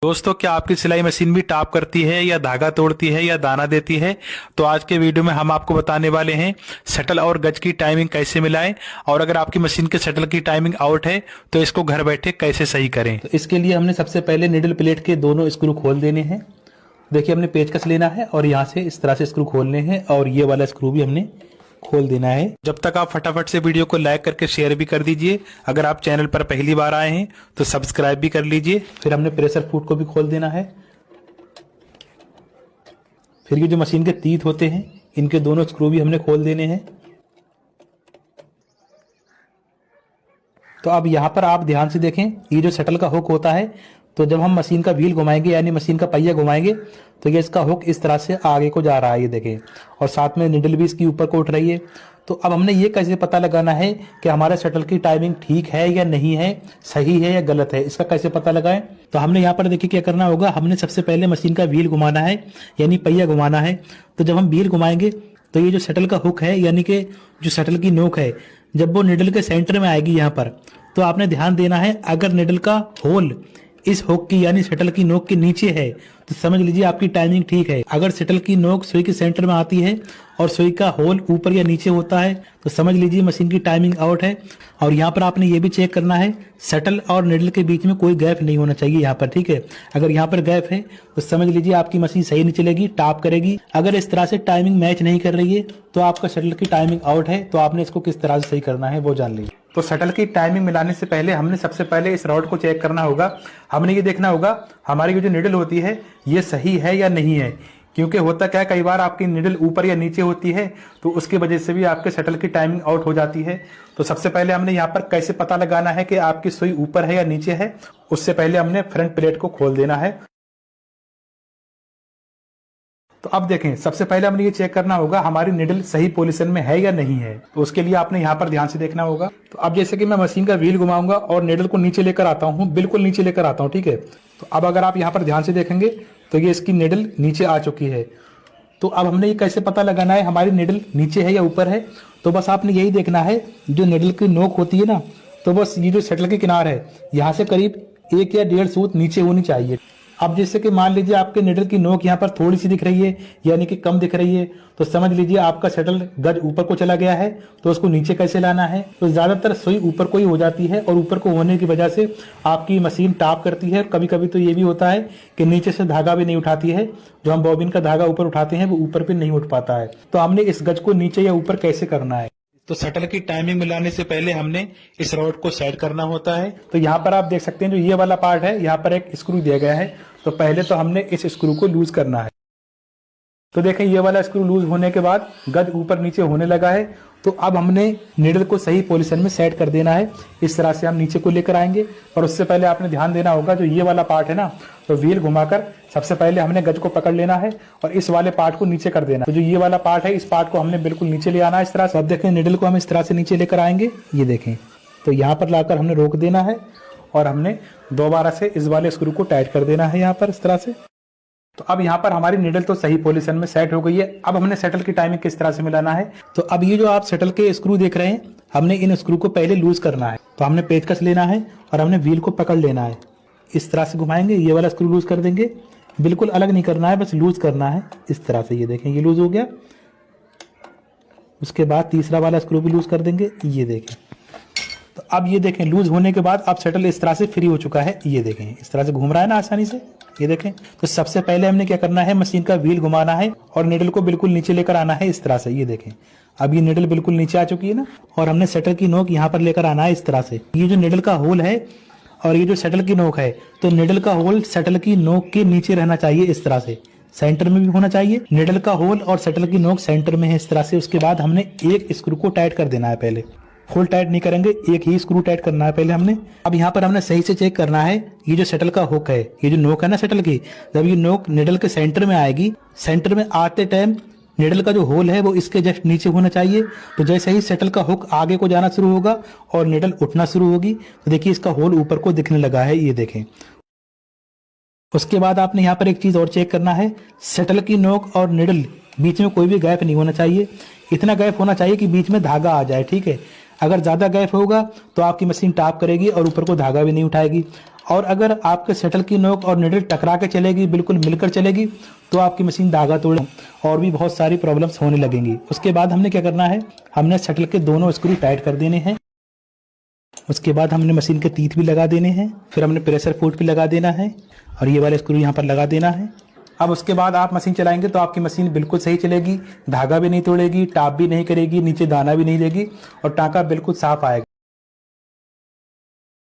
दोस्तों, क्या आपकी सिलाई मशीन भी टाप करती है या धागा तोड़ती है या दाना देती है? तो आज के वीडियो में हम आपको बताने वाले हैं शटल और गज की टाइमिंग कैसे मिलाएं, और अगर आपकी मशीन के शटल की टाइमिंग आउट है तो इसको घर बैठे कैसे सही करें। तो इसके लिए हमने सबसे पहले निडल प्लेट के दोनों स्क्रू खोल देने हैं। देखिए, हमने पेचकस लेना है और यहाँ से इस तरह से स्क्रू खोलने हैं और ये वाला स्क्रू भी हमने खोल देना है। जब तक आप फटाफट से वीडियो को लाइक करके शेयर भी कर दीजिए। अगर आप चैनल पर पहली बार आए हैं तो सब्सक्राइब भी कर लीजिए। फिर हमने प्रेशर फूट को भी खोल देना है। फिर ये जो मशीन के तीत होते हैं इनके दोनों स्क्रू भी हमने खोल देने हैं। तो अब यहाँ पर आप ध्यान से देखें, ये जो शटल का हुक होता है, तो जब हम मशीन का व्हील घुमाएंगे यानी मशीन का पहिया घुमाएंगे तो ये इसका हुक इस तरह से आगे को जा रहा है, ये देखें, और साथ में निडल भी इसकी ऊपर को उठ रही है। तो अब हमने ये कैसे पता लगाना है कि हमारे शटल की टाइमिंग ठीक है या नहीं है, सही है या गलत है, इसका कैसे पता लगाएं? तो हमने यहाँ पर देखिए क्या करना होगा। हमने सबसे पहले मशीन का व्हील घुमाना है यानी पहिया घुमाना है। तो जब हम व्हील घुमाएंगे तो ये जो शटल का हुक है यानी कि जो शटल की नोक है, जब वो निडल के सेंटर में आएगी यहाँ पर, तो आपने ध्यान देना है अगर निडल का होल इस हुक की यानी शटल की नोक के नीचे है तो समझ लीजिए आपकी टाइमिंग ठीक है। अगर शटल की नोक सुई के सेंटर में आती है और सुई का होल ऊपर या नीचे होता है तो समझ लीजिए मशीन की टाइमिंग आउट है। और यहाँ पर आपने ये भी चेक करना है शटल और निडल के बीच में कोई गैप नहीं होना चाहिए यहाँ पर, ठीक है। अगर यहाँ पर गैप है तो समझ लीजिए आपकी मशीन सही नहीं चलेगी, टाप करेगी। अगर इस तरह से टाइमिंग मैच नहीं कर रही है तो आपका शटल की टाइमिंग आउट है। तो आपने इसको किस तरह से सही करना है वो जान लीजिए। तो शटल की टाइमिंग मिलाने से पहले हमने सबसे पहले इस रॉड को चेक करना होगा। हमने ये देखना होगा हमारी ये जो निडल होती है ये सही है या नहीं है, क्योंकि होता क्या है, कई बार आपकी निडल ऊपर या नीचे होती है तो उसकी वजह से भी आपके शटल की टाइमिंग आउट हो जाती है। तो सबसे पहले हमने यहाँ पर कैसे पता लगाना है कि आपकी सुई ऊपर है या नीचे है, उससे पहले हमने फ्रंट प्लेट को खोल देना है। तो अब देखें, सबसे पहले हमने ये चेक करना होगा हमारी निडल सही पोजीशन में है या नहीं है। तो उसके लिए आपने यहाँ पर ध्यान से देखना होगा। तो अब जैसे कि मैं मशीन का व्हील घुमाऊंगा और निडल को नीचे लेकर आता हूँ, बिल्कुल नीचे लेकर आता हूँ, ठीक है। तो अब अगर आप यहाँ पर ध्यान से देखेंगे तो ये इसकी निडल नीचे आ चुकी है। तो अब हमने ये कैसे पता लगाना है हमारी निडल नीचे है या ऊपर है? तो बस आपने यही देखना है, जो निडल की नोक होती है ना, तो बस ये जो शटल की किनार है यहाँ से करीब 1 या 1.5 सूत नीचे होनी चाहिए। अब जैसे कि मान लीजिए आपके निडल की नोक यहाँ पर थोड़ी सी दिख रही है यानी कि कम दिख रही है, तो समझ लीजिए आपका शटल गज ऊपर को चला गया है। तो उसको नीचे कैसे लाना है? तो ज्यादातर सुई ऊपर को ही हो जाती है और ऊपर को होने की वजह से आपकी मशीन टाप करती है। कभी कभी तो ये भी होता है कि नीचे से धागा भी नहीं उठाती है, जो हम बॉबिन का धागा ऊपर उठाते हैं वो ऊपर भी नहीं उठ पाता है। तो हमने इस गज को नीचे या ऊपर कैसे करना है? तो शटल की टाइमिंग मिलाने से पहले हमने इस रॉड को सेट करना होता है। तो यहाँ पर आप देख सकते हैं जो ये वाला पार्ट है, यहाँ पर एक स्क्रू दिया गया है। तो पहले तो हमने इस स्क्रू को लूज करना है। तो देखें, ये वाला स्क्रू लूज होने के बाद गज ऊपर नीचे होने लगा है। तो अब हमने निडल को सही पोजीशन में सेट कर देना है। इस तरह से हम नीचे को लेकर आएंगे, और उससे पहले आपने ध्यान देना होगा जो ये वाला पार्ट है ना, तो व्हील घुमाकर सबसे पहले हमने गज को पकड़ लेना है और इस वाले पार्ट को नीचे कर देना। तो जो ये वाला पार्ट है इस पार्ट को हमने बिल्कुल नीचे ले आना है इस तरह से। अब देखें, निडल को हम इस तरह से नीचे लेकर आएंगे, ये देखें। तो यहाँ पर लाकर हमने रोक देना है और हमने दोबारा से इस वाले स्क्रू को टाइट कर देना है यहाँ पर इस तरह से। तो अब यहाँ पर हमारी निडल तो सही पोजीशन में सेट हो गई है। अब हमने शटल की टाइमिंग किस तरह से मिलाना है? तो अब ये जो आप शटल के स्क्रू देख रहे हैं, हमने इन स्क्रू को पहले लूज करना है। तो हमने पेचकस लेना है और हमने व्हील को पकड़ लेना है, इस तरह से घुमाएंगे, ये वाला स्क्रू लूज कर देंगे। बिल्कुल अलग नहीं करना है, बस लूज करना है इस तरह से। ये देखें, ये लूज हो गया। उसके बाद तीसरा वाला स्क्रू भी लूज कर देंगे, ये देखें। तो अब ये देखें, लूज होने के बाद अब शटल इस तरह से फ्री हो चुका है, ये देखें, इस तरह से घूम रहा है ना आसानी से, ये देखें। तो सबसे पहले हमने क्या करना है, मशीन का व्हील घुमाना है और निडल को बिल्कुल नीचे लेकर आना है इस तरह से, ये देखें। अब ये निडल बिल्कुल नीचे आ चुकी है ना, और हमने शटल की नोक यहाँ पर लेकर आना है इस तरह से। ये जो निडल का होल है और ये जो शटल की नोक है, तो निडल का होल शटल की नोक के नीचे रहना चाहिए इस तरह से, सेंटर में भी होना चाहिए। निडल का होल और शटल की नोक सेंटर में है इस तरह से। उसके बाद हमने एक स्क्रू को टाइट कर देना है, पहले फुल टाइट नहीं करेंगे, एक ही स्क्रू टाइट करना है पहले हमने। अब यहाँ पर हमने सही से चेक करना है, ये जो शटल का हुक है, ये जो नोक है ना शटल की, जब ये नोक निडल के सेंटर में आएगी, सेंटर में आते टाइम निडल का जो होल है वो इसके जस्ट नीचे होना चाहिए। तो जैसे ही शटल का हुक आगे को जाना शुरू होगा और निडल उठना शुरू होगी, तो देखिए इसका होल ऊपर को दिखने लगा है, ये देखें। उसके बाद आपने यहाँ पर एक चीज और चेक करना है, शटल की नोक और निडल बीच में कोई भी गैप नहीं होना चाहिए। इतना गैप होना चाहिए कि बीच में धागा आ जाए, ठीक है। अगर ज़्यादा गैप होगा तो आपकी मशीन टाप करेगी और ऊपर को धागा भी नहीं उठाएगी। और अगर आपके शटल की नोक और निडल टकरा के चलेगी, बिल्कुल मिलकर चलेगी, तो आपकी मशीन धागा तोड़े और भी बहुत सारी प्रॉब्लम्स होने लगेंगी। उसके बाद हमने क्या करना है, हमने शटल के दोनों स्क्रू टाइट कर देने हैं। उसके बाद हमने मशीन के तीत भी लगा देने हैं, फिर हमने प्रेशर फुट भी लगा देना है और ये वाले स्क्रू यहाँ पर लगा देना है। अब उसके बाद आप मशीन चलाएंगे तो आपकी मशीन बिल्कुल सही चलेगी, धागा भी नहीं तोड़ेगी, टाप भी नहीं करेगी, नीचे दाना भी नहीं देगी और टाँका बिल्कुल साफ आएगा।